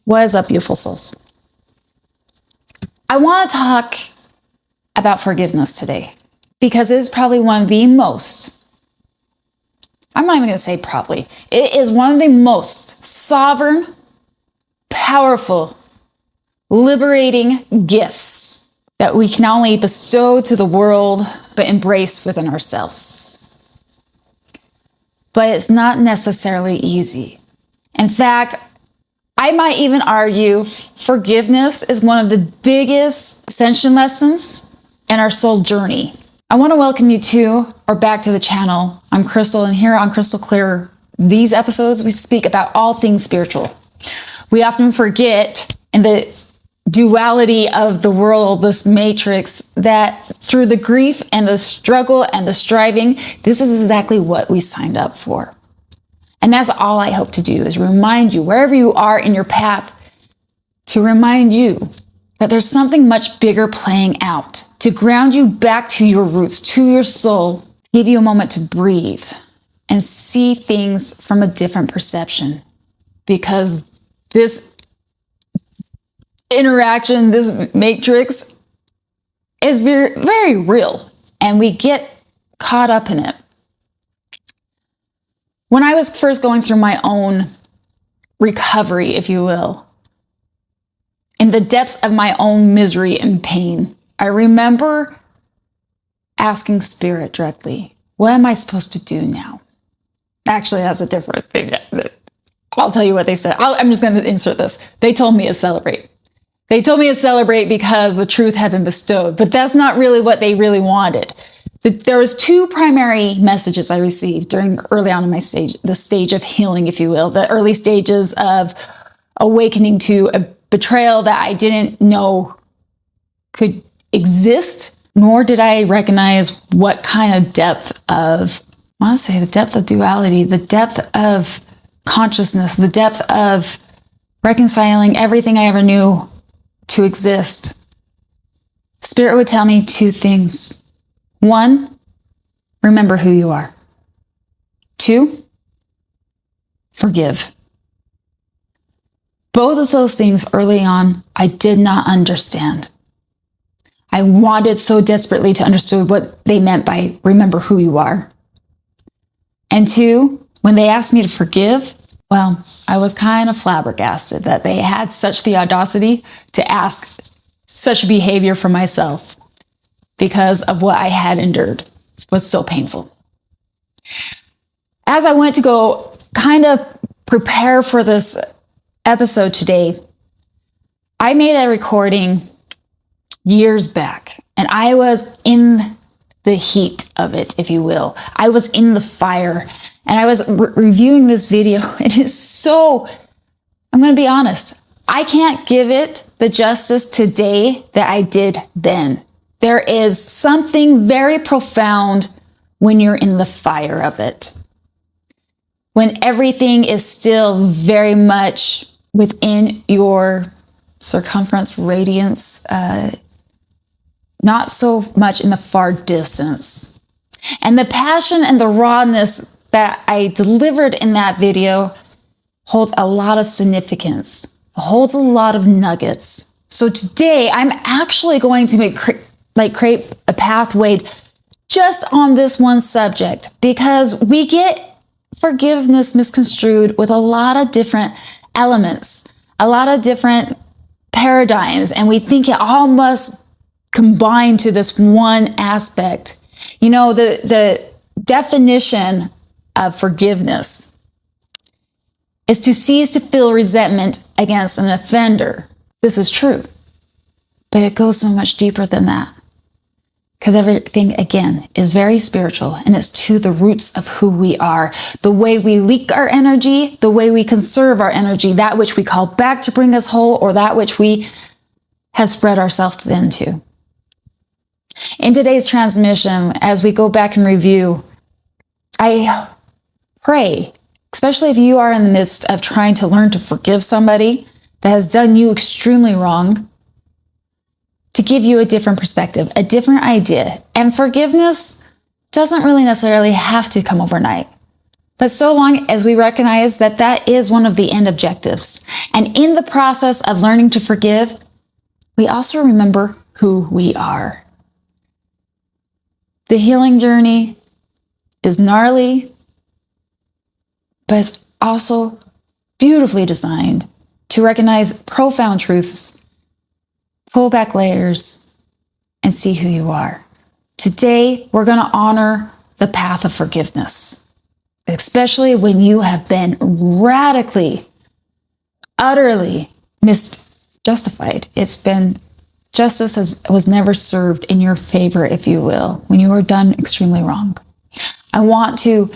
What is up, beautiful souls? I want to talk about forgiveness today because it is probably one of the most, I'm not even going to say probably, it is one of the most sovereign, powerful, liberating gifts that we can not only bestow to the world, but embrace within ourselves. But it's not necessarily easy. In fact, I might even argue forgiveness is one of the biggest ascension lessons in our soul journey. I want to welcome you to or back to the channel. I'm Crystal, and here on Crystal Clear, these episodes, we speak about all things spiritual. We often forget in the duality of the world, this matrix, that through the grief and the struggle and the striving, this is exactly what we signed up for. And that's all I hope to do, is remind you, wherever you are in your path, to remind you that there's something much bigger playing out, to ground you back to your roots, to your soul, give you a moment to breathe and see things from a different perception. Because this interaction, this matrix is very, very real, and we get caught up in it. When I was first going through my own recovery, if you will, in the depths of my own misery and pain, I remember asking Spirit directly, what am I supposed to do now? Actually, that's a different thing. I'll tell you what they said. I'm just going to insert this. They told me to celebrate. They told me to celebrate because the truth had been bestowed, but that's not really what they really wanted. There was two primary messages I received during early on in my stage, the stage of healing, if you will, the early stages of awakening to a betrayal that I didn't know could exist, nor did I recognize what kind of depth of, I want to say the depth of duality, the depth of consciousness, the depth of reconciling everything I ever knew to exist. Spirit would tell me two things. One, remember who you are. Two, forgive. Both of those things early on, I did not understand. I wanted so desperately to understand what they meant by remember who you are. And two, when they asked me to forgive, well, I was kind of flabbergasted that they had such the audacity to ask such behavior for myself, because of what I had endured was so painful. As I went to go kind of prepare for this episode today, I made a recording years back, and I was in the heat of it, if you will. I was in the fire, and I was reviewing this video, and it's so, I'm going to be honest, I can't give it the justice today that I did then. There is something very profound when you're in the fire of it. When everything is still very much within your circumference, radiance, not so much in the far distance. And the passion and the rawness that I delivered in that video holds a lot of significance, holds a lot of nuggets. So today I'm actually going to create a pathway just on this one subject, because we get forgiveness misconstrued with a lot of different elements, a lot of different paradigms, and we think it all must combine to this one aspect. You know, the definition of forgiveness is to cease to feel resentment against an offender. This is true, but it goes so much deeper than that. Because everything, again, is very spiritual, and it's to the roots of who we are. The way we leak our energy, the way we conserve our energy, that which we call back to bring us whole, or that which we have spread ourselves into. In today's transmission, as we go back and review, I pray, especially if you are in the midst of trying to learn to forgive somebody that has done you extremely wrong, to give you a different perspective, a different idea. And forgiveness doesn't really necessarily have to come overnight. But so long as we recognize that that is one of the end objectives, and in the process of learning to forgive, we also remember who we are. The healing journey is gnarly, but it's also beautifully designed to recognize profound truths, pull back layers, and see who you are. Today, we're going to honor the path of forgiveness, especially when you have been radically, utterly misjustified. It's been justice was never served in your favor, if you will, when you were done extremely wrong. I want to,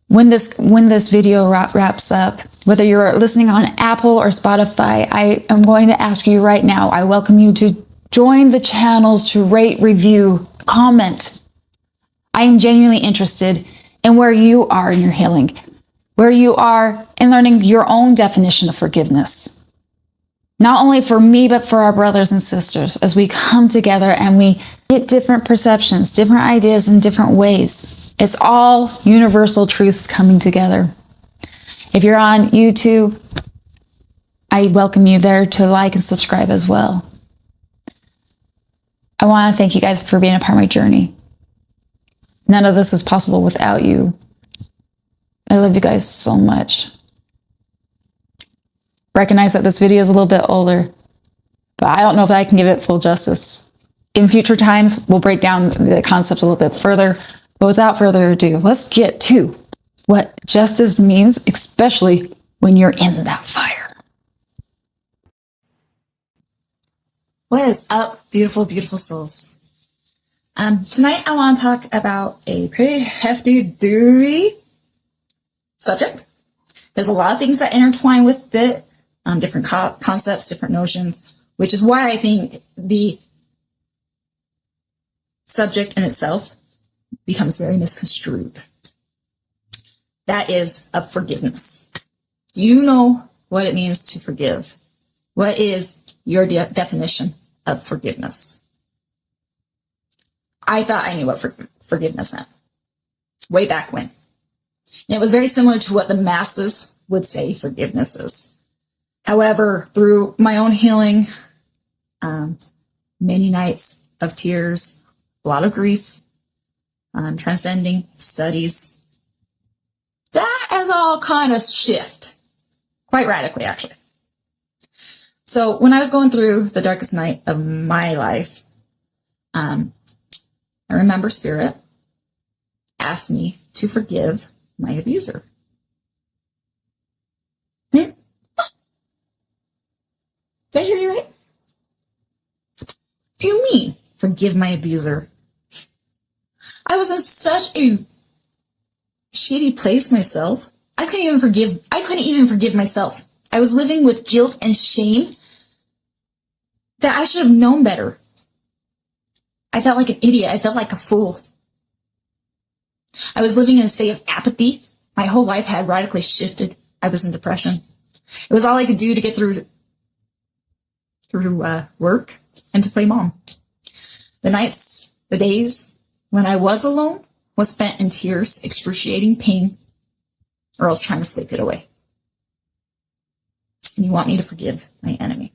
when this video wraps up, whether you're listening on Apple or Spotify, I am going to ask you right now, I welcome you to join the channels, to rate, review, comment. I am genuinely interested in where you are in your healing, where you are in learning your own definition of forgiveness. Not only for me, but for our brothers and sisters as we come together and we get different perceptions, different ideas in different ways. It's all universal truths coming together. If you're on YouTube, I welcome you there to like and subscribe as well. I want to thank you guys for being a part of my journey. None of this is possible without you. I love you guys so much. Recognize that this video is a little bit older, but I don't know if I can give it full justice. In future times, we'll break down the concept a little bit further, but without further ado, let's get to what justice means, especially when you're in that fire. What is up, beautiful, beautiful souls? Tonight I want to talk about a pretty hefty duty subject. There's a lot of things that intertwine with it, different concepts, different notions, which is why I think the subject in itself becomes very misconstrued. That is of forgiveness. Do you know what it means to forgive? What is your definition of forgiveness? I thought I knew what forgiveness meant way back when. And it was very similar to what the masses would say forgiveness is. However, through my own healing, many nights of tears, a lot of grief, transcending studies, that has all kind of shifted quite radically, actually. So when I was going through the darkest night of my life, I remember Spirit asked me to forgive my abuser. Did I hear you right? What do you mean, forgive my abuser? I was in such a shitty place myself. I couldn't even forgive myself. I was living with guilt and shame that I should have known better. I felt like an idiot. I felt like a fool. I was living in a state of apathy. My whole life had radically shifted. I was in depression. It was all I could do to get through work and to play mom. The nights, the days when I was alone was spent in tears, excruciating pain, or else trying to sleep it away. And you want me to forgive my enemy?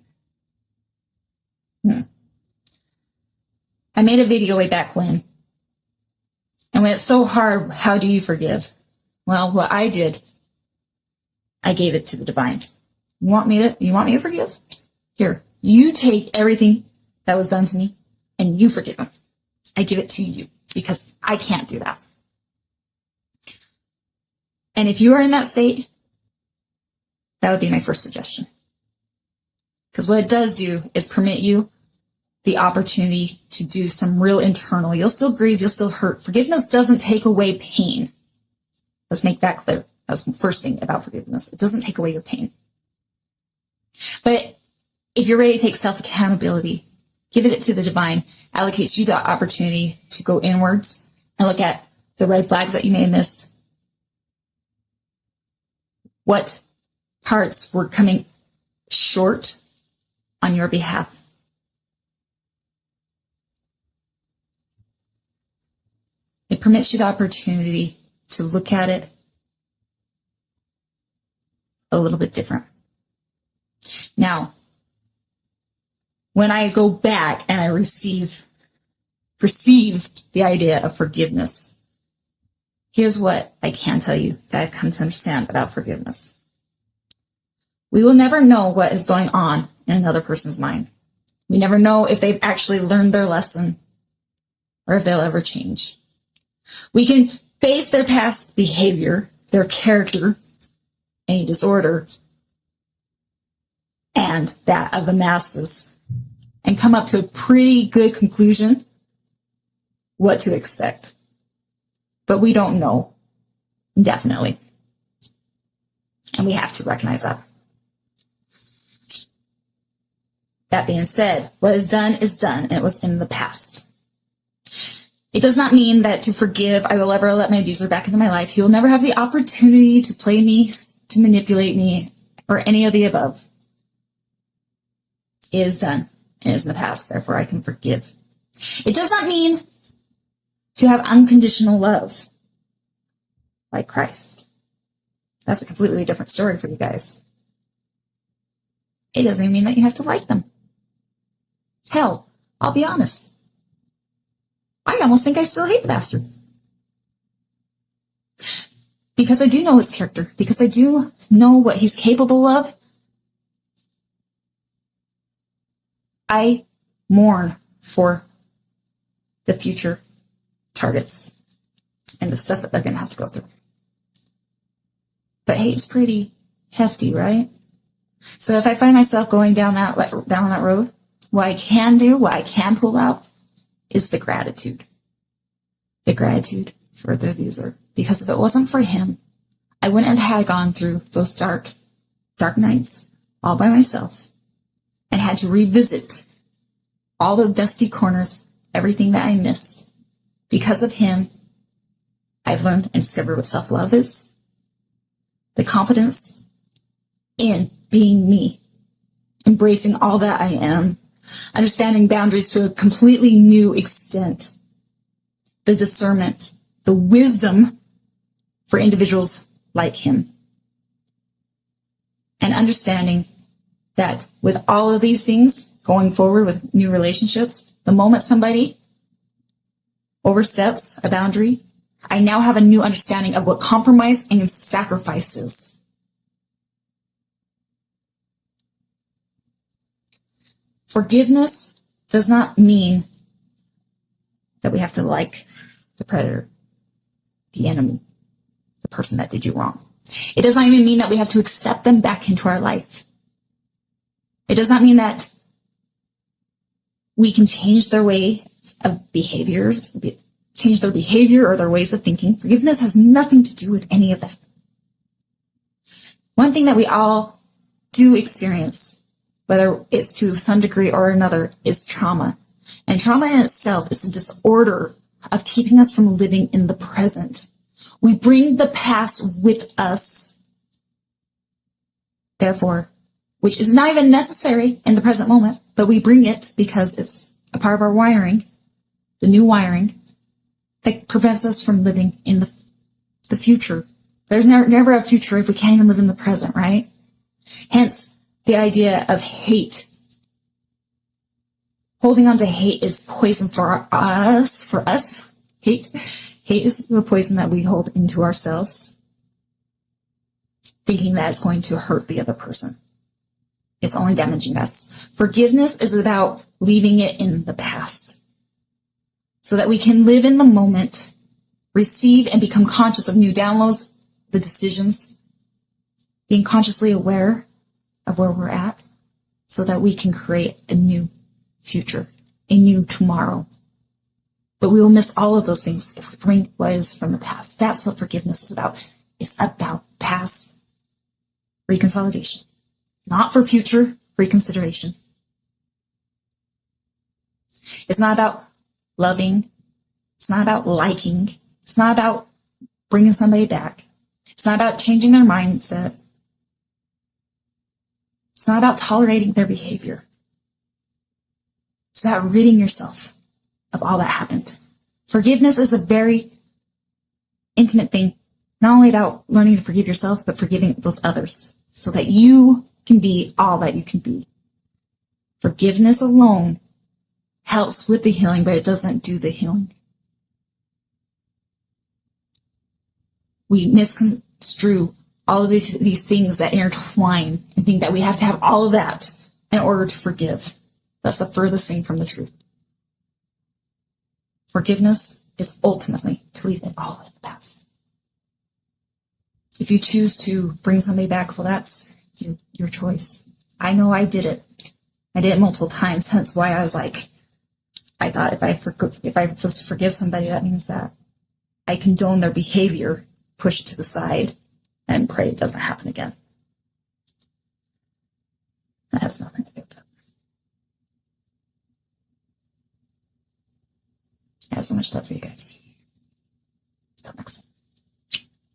I made a video way back when. And when it's so hard, how do you forgive? Well, what I did, I gave it to the divine. You want me to forgive? Here, you take everything that was done to me and you forgive them. I give it to you because I can't do that. And if you are in that state, that would be my first suggestion. Because what it does do is permit you the opportunity to do some real internal. You'll still grieve, you'll still hurt. Forgiveness doesn't take away pain. Let's make that clear. That's the first thing about forgiveness. It doesn't take away your pain. But if you're ready to take self-accountability, give it to the divine, allocates you the opportunity to go inwards and look at the red flags that you may have missed. What parts were coming short on your behalf? It permits you the opportunity to look at it a little bit different. Now, when I go back and I perceive the idea of forgiveness, here's what I can tell you that I've come to understand about forgiveness. We will never know what is going on in another person's mind. We never know if they've actually learned their lesson or if they'll ever change. We can base their past behavior, their character, any disorder, and that of the masses, and come up to a pretty good conclusion what to expect. But we don't know definitely. And we have to recognize that. That being said, what is done, and it was in the past. It does not mean that to forgive, I will ever let my abuser back into my life. He will never have the opportunity to play me, to manipulate me, or any of the above. It is done, and is in the past, therefore I can forgive. It does not mean to have unconditional love, like Christ. That's a completely different story for you guys. It doesn't even mean that you have to like them. Hell, I'll be honest. I almost think I still hate the bastard. Because I do know his character, because I do know what he's capable of. I mourn for the future targets and the stuff that they're going to have to go through. But hate's pretty hefty, right? So if I find myself going down that road, what I can do, what I can pull out, is the gratitude. The gratitude for the abuser. Because if it wasn't for him, I wouldn't have gone through those dark nights all by myself and had to revisit all the dusty corners, everything that I missed. Because of him, I've learned and discovered what self-love is. The confidence in being me, embracing all that I am, understanding boundaries to a completely new extent, the discernment, the wisdom for individuals like him, and understanding that with all of these things going forward with new relationships, the moment somebody oversteps a boundary, I now have a new understanding of what compromise and sacrifice is. Forgiveness does not mean that we have to like the predator, the enemy, the person that did you wrong. It does not even mean that we have to accept them back into our life. It does not mean that we can change their way of behaviors, change their behavior or their ways of thinking. Forgiveness has nothing to do with any of that. One thing that we all do experience, whether it's to some degree or another, is trauma. And trauma in itself is a disorder of keeping us from living in the present. We bring the past with us, therefore, which is not even necessary in the present moment, but we bring it because it's a part of our wiring, the new wiring, that prevents us from living in the future. There's never a future if we can't even live in the present, right? Hence, the idea of hate. Holding on to hate is poison for us. Hate is the poison that we hold into ourselves, thinking that it's going to hurt the other person. It's only damaging us. Forgiveness is about leaving it in the past so that we can live in the moment, receive and become conscious of new downloads, the decisions, being consciously aware of where we're at so that we can create a new future, a new tomorrow. But we will miss all of those things if we bring what is from the past. That's what forgiveness is about. It's about past reconsolidation, not for future reconsideration. It's not about loving. It's not about liking. It's not about bringing somebody back. It's not about changing their mindset. It's not about tolerating their behavior. It's about ridding yourself of all that happened. Forgiveness is a very intimate thing, not only about learning to forgive yourself, but forgiving those others so that you can be all that you can be. Forgiveness alone helps with the healing, but it doesn't do the healing. We misconstrue all of these things that intertwine and think that we have to have all of that in order to forgive. That's the furthest thing from the truth. Forgiveness is ultimately to leave it all in the past. If you choose to bring somebody back, well, that's your choice. I know I did it. I did it multiple times. Hence why I was like, I thought if I was to forgive somebody, that means that I condone their behavior, push it to the side, and pray it doesn't happen again. That has nothing to do with it. I have so much love for you guys. Until next time.